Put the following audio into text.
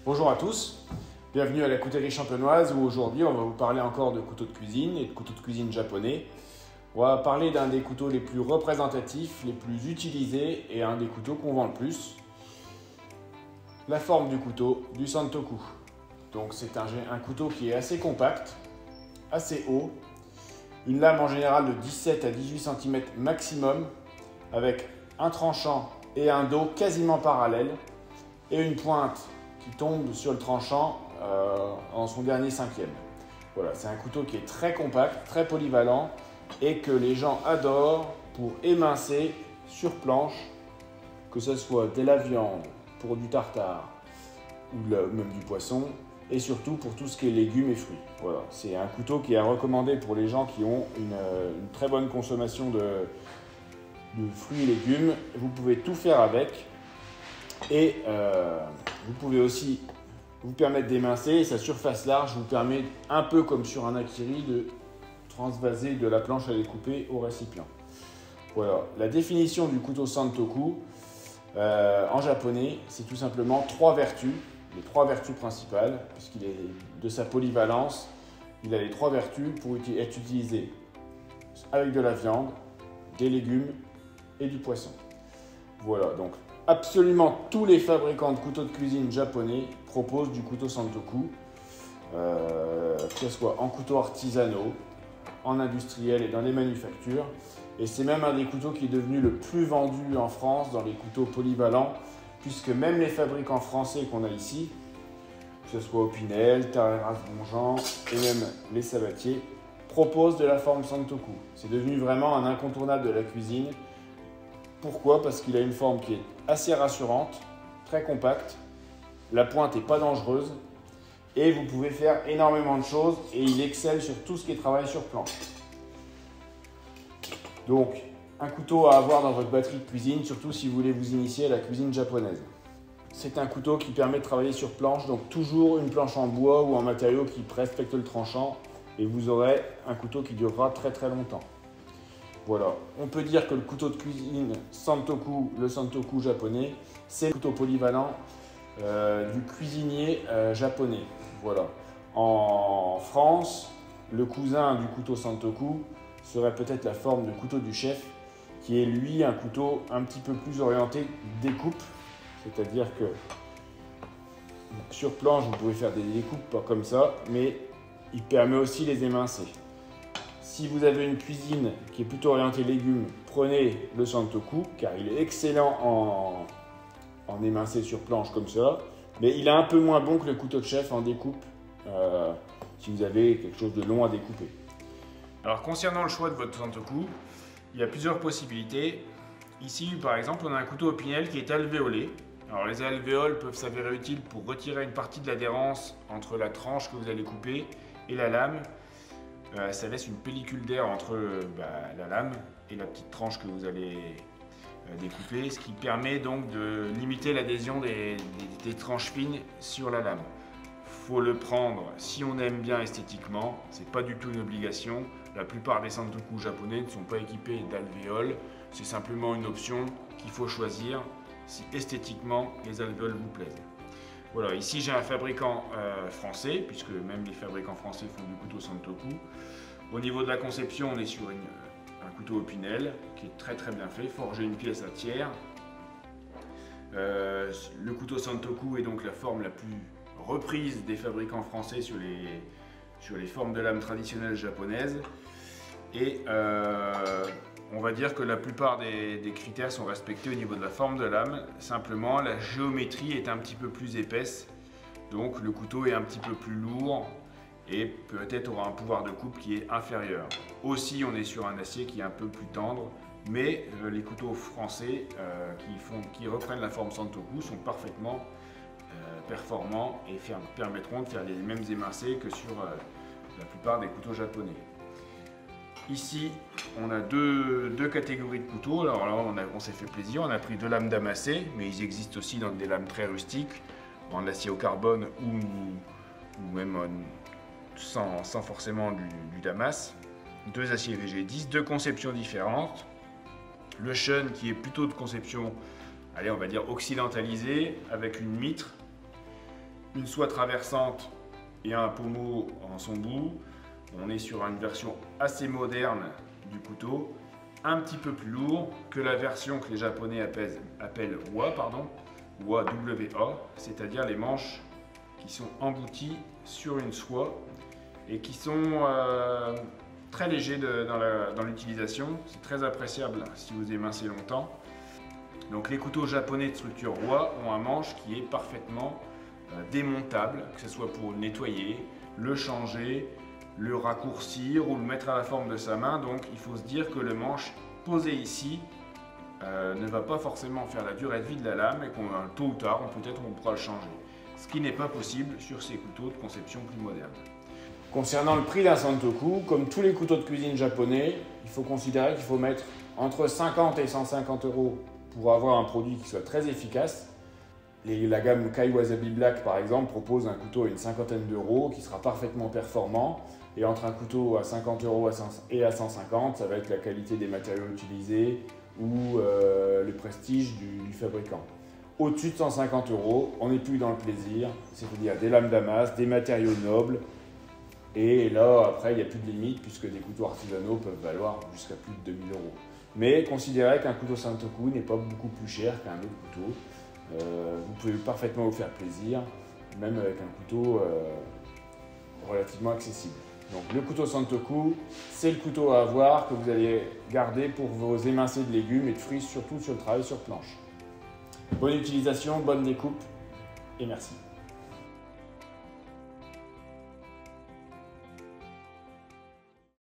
Bonjour à tous, bienvenue à la coutellerie champenoise où aujourd'hui on va vous parler encore de couteaux de cuisine et de couteaux de cuisine japonais. On va parler d'un des couteaux les plus représentatifs, les plus utilisés et un des couteaux qu'on vend le plus. La forme du couteau, du Santoku. Donc c'est un couteau qui est assez compact, assez haut, une lame en général de 17 à 18 cm maximum avec un tranchant et un dos quasiment parallèles et une pointe qui tombe sur le tranchant en son dernier cinquième. Voilà, c'est un couteau qui est très compact, très polyvalent et que les gens adorent pour émincer sur planche, que ce soit de la viande, pour du tartare ou même du poisson et surtout pour tout ce qui est légumes et fruits. Voilà, c'est un couteau qui est recommandé pour les gens qui ont une très bonne consommation de fruits et légumes. Vous pouvez tout faire avec. Et vous pouvez aussi vous permettre d'émincer et sa surface large vous permet, un peu comme sur un akiri, de transvaser de la planche à découper au récipient. Voilà, la définition du couteau Santoku en japonais, c'est tout simplement les trois vertus principales, puisqu'il est de sa polyvalence, il a les trois vertus pour être utilisé avec de la viande, des légumes et du poisson. Voilà, donc absolument tous les fabricants de couteaux de cuisine japonais proposent du couteau Santoku, que ce soit en couteaux artisanaux, en industriel et dans les manufactures. Et c'est même un des couteaux qui est devenu le plus vendu en France dans les couteaux polyvalents, puisque même les fabricants français qu'on a ici, que ce soit Opinel, Carreras Bonjean et même les Sabatier, proposent de la forme Santoku. C'est devenu vraiment un incontournable de la cuisine. Pourquoi ? Parce qu'il a une forme qui est assez rassurante, très compacte, la pointe n'est pas dangereuse et vous pouvez faire énormément de choses et il excelle sur tout ce qui est travail sur planche. Donc, un couteau à avoir dans votre batterie de cuisine, surtout si vous voulez vous initier à la cuisine japonaise. C'est un couteau qui permet de travailler sur planche, donc toujours une planche en bois ou en matériau qui respecte le tranchant et vous aurez un couteau qui durera très très longtemps. Voilà, on peut dire que le couteau de cuisine Santoku, le Santoku japonais, c'est le couteau polyvalent du cuisinier japonais. Voilà. En France, le cousin du couteau Santoku serait peut-être la forme de couteau du chef, qui est lui un couteau un petit peu plus orienté découpe, c'est-à-dire que sur planche vous pouvez faire des découpes pas comme ça, mais il permet aussi les émincer. Si vous avez une cuisine qui est plutôt orientée légumes, prenez le Santoku car il est excellent en émincé sur planche comme ça, mais il est un peu moins bon que le couteau de chef en découpe si vous avez quelque chose de long à découper. Alors concernant le choix de votre Santoku, il y a plusieurs possibilités. Ici par exemple on a un couteau Opinel qui est alvéolé. Alors les alvéoles peuvent s'avérer utiles pour retirer une partie de l'adhérence entre la tranche que vous allez couper et la lame. Ça laisse une pellicule d'air entre la lame et la petite tranche que vous allez découper, ce qui permet donc de limiter l'adhésion des tranches fines sur la lame. Faut le prendre si on aime bien esthétiquement, c'est pas du tout une obligation. La plupart des Santoku japonais ne sont pas équipés d'alvéoles, c'est simplement une option qu'il faut choisir si esthétiquement les alvéoles vous plaisent. Voilà, ici j'ai un fabricant français, puisque même les fabricants français font du couteau Santoku. Au niveau de la conception, on est sur un couteau Opinel qui est très très bien fait, forgé une pièce à tiers. Le couteau Santoku est donc la forme la plus reprise des fabricants français sur les formes de lame traditionnelles japonaises. Et on va dire que la plupart des critères sont respectés au niveau de la forme de lame. Simplement, la géométrie est un petit peu plus épaisse. Donc le couteau est un petit peu plus lourd et peut-être aura un pouvoir de coupe qui est inférieur. Aussi, on est sur un acier qui est un peu plus tendre. Mais les couteaux français qui reprennent la forme Santoku sont parfaitement performants et permettront de faire les mêmes émincés que sur la plupart des couteaux japonais. Ici, on a deux catégories de couteaux. Alors là, on s'est fait plaisir, on a pris deux lames damassées, mais ils existent aussi dans des lames très rustiques, en acier au carbone ou même sans forcément du damas. Deux aciers VG10, deux conceptions différentes. Le Shun qui est plutôt de conception, allez, on va dire occidentalisée, avec une mitre une soie traversante et un pommeau en son bout. On est sur une version assez moderne du couteau, un petit peu plus lourd que la version que les Japonais appellent wa, W-A, c'est-à-dire les manches qui sont embouties sur une soie et qui sont très légers dans l'utilisation. C'est très appréciable si vous émincez longtemps. Donc les couteaux japonais de structure wa ont un manche qui est parfaitement démontable, que ce soit pour le nettoyer, le changer, le raccourcir ou le mettre à la forme de sa main. Donc il faut se dire que le manche posé ici ne va pas forcément faire la durée de vie de la lame et qu'on tôt ou tard on pourra le changer. Ce qui n'est pas possible sur ces couteaux de conception plus moderne. Concernant le prix d'un Santoku, comme tous les couteaux de cuisine japonais, il faut considérer qu'il faut mettre entre 50 et 150 € pour avoir un produit qui soit très efficace. La gamme Kai Wasabi Black par exemple propose un couteau à une cinquantaine d'euros qui sera parfaitement performant. Et entre un couteau à 50 € et à 150, ça va être la qualité des matériaux utilisés ou le prestige du fabricant. Au-dessus de 150 €, on n'est plus dans le plaisir, c'est-à-dire des lames damas, des matériaux nobles. Et là, après, il n'y a plus de limite puisque des couteaux artisanaux peuvent valoir jusqu'à plus de 2000 €. Mais considérez qu'un couteau Santoku n'est pas beaucoup plus cher qu'un autre couteau. Vous pouvez parfaitement vous faire plaisir, même avec un couteau relativement accessible. Donc le couteau Santoku, c'est le couteau à avoir que vous allez garder pour vos émincés de légumes et de fruits, surtout sur le travail sur planche. Bonne utilisation, bonne découpe et merci.